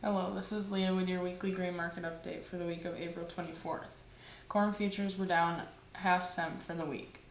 Hello, this is Leah with your weekly grain market update for the week of April 24th. Corn futures were down ½ cent for the week.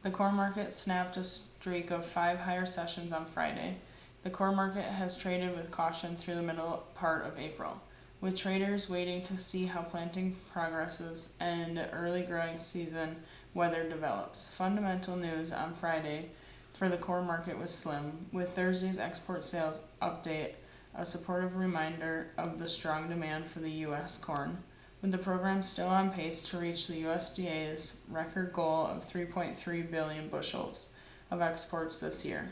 The corn market snapped a streak of 5 higher sessions on Friday. The corn market has traded with caution through the middle part of April, with traders waiting to see how planting progresses and early growing season weather develops. Fundamental news on Friday for the corn market was slim, with Thursday's export sales update a supportive reminder of the strong demand for the U.S. corn, with the program still on pace to reach the USDA's record goal of 3.3 billion bushels of exports this year.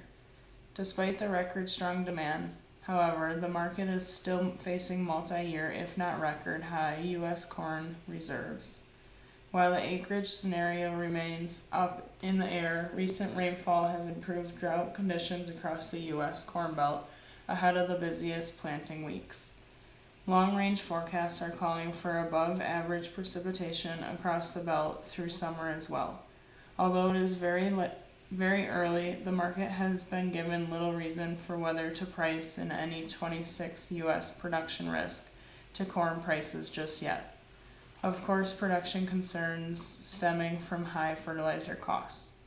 Despite the record strong demand, however, the market is still facing multi-year, if not record high, U.S. corn reserves. While the acreage scenario remains up in the air, recent rainfall has improved drought conditions across the U.S. Corn Belt ahead of the busiest planting weeks. Long-range forecasts are calling for above-average precipitation across the belt through summer as well. Although it is very early, the market has been given little reason for whether to price in any 26 U.S. production risk to corn prices just yet. Of course, production concerns stemming from high fertilizer costs.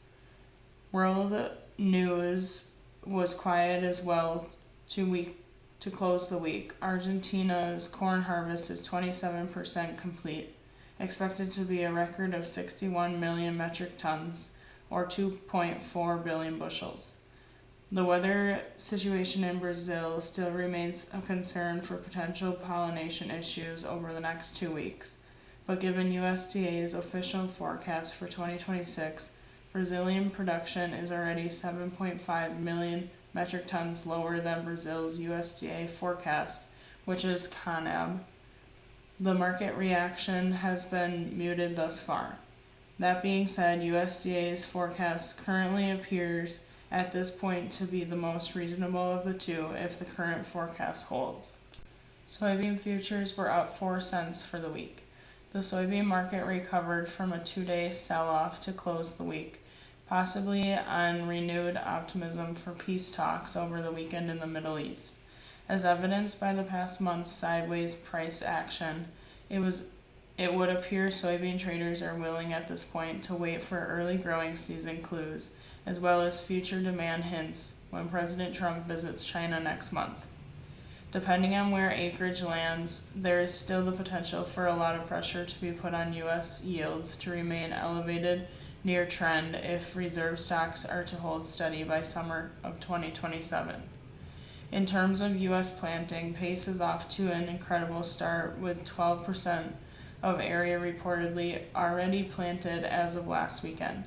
World news was quiet as well to close the week. Argentina's corn harvest is 27% complete, expected to be a record of 61 million metric tons, or 2.4 billion bushels. The weather situation in Brazil still remains a concern for potential pollination issues over the next 2 weeks, but given USDA's official forecast for 2026, Brazilian production is already 7.5 million metric tons lower than Brazil's USDA forecast, which is CONAB. The market reaction has been muted thus far. That being said, USDA's forecast currently appears at this point to be the most reasonable of the two if the current forecast holds. Soybean futures were up 4 cents for the week. The soybean market recovered from a 2-day sell-off to close the week, possibly on renewed optimism for peace talks over the weekend in the Middle East. As evidenced by the past month's sideways price action, it would appear soybean traders are willing at this point to wait for early growing season clues, as well as future demand hints when President Trump visits China next month. Depending on where acreage lands, there is still the potential for a lot of pressure to be put on U.S. yields to remain elevated near trend if reserve stocks are to hold steady by summer of 2027. In terms of U.S. planting, pace is off to an incredible start, with 12% of area reportedly already planted as of last weekend,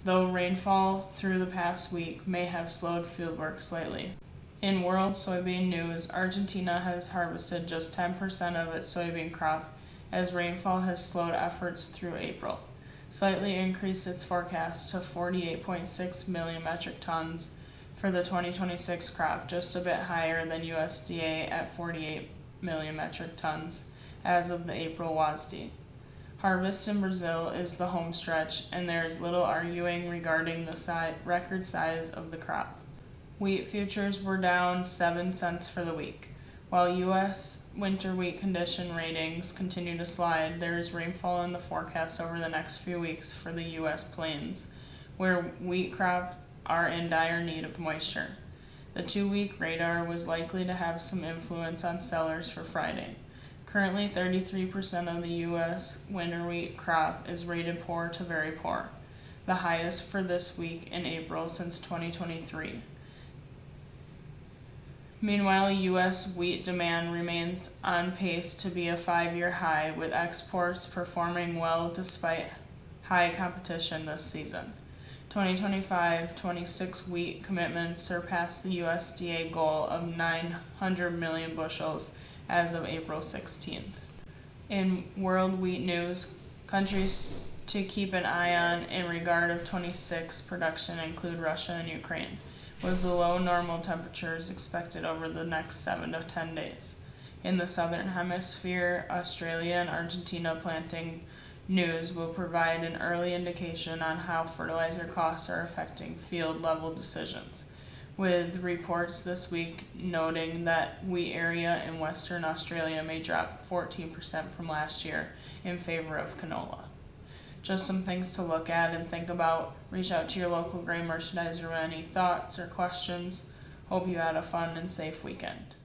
though rainfall through the past week may have slowed fieldwork slightly. In world soybean news, Argentina has harvested just 10% of its soybean crop as rainfall has slowed efforts through April, slightly increased its forecast to 48.6 million metric tons for the 2026 crop, just a bit higher than USDA at 48 million metric tons as of the April WASDE. Harvest in Brazil is the home stretch, and there is little arguing regarding the record size of the crop. Wheat futures were down 7 cents for the week. While U.S. winter wheat condition ratings continue to slide, there is rainfall in the forecast over the next few weeks for the U.S. plains, where wheat crops are in dire need of moisture. The 2-week radar was likely to have some influence on sellers for Friday. Currently, 33% of the U.S. winter wheat crop is rated poor to very poor, the highest for this week in April since 2023. Meanwhile, U.S. wheat demand remains on pace to be a 5-year high, with exports performing well despite high competition this season. 2025-26 wheat commitments surpassed the USDA goal of 900 million bushels as of April 16th. In world wheat news, countries to keep an eye on in regard of 26 production include Russia and Ukraine, with below normal temperatures expected over the next 7 to 10 days. In the southern hemisphere, Australia and Argentina planting news will provide an early indication on how fertilizer costs are affecting field level decisions, with reports this week noting that wheat area in Western Australia may drop 14% from last year in favor of canola. Just some things to look at and think about. Reach out to your local grain merchandiser with any thoughts or questions. Hope you had a fun and safe weekend.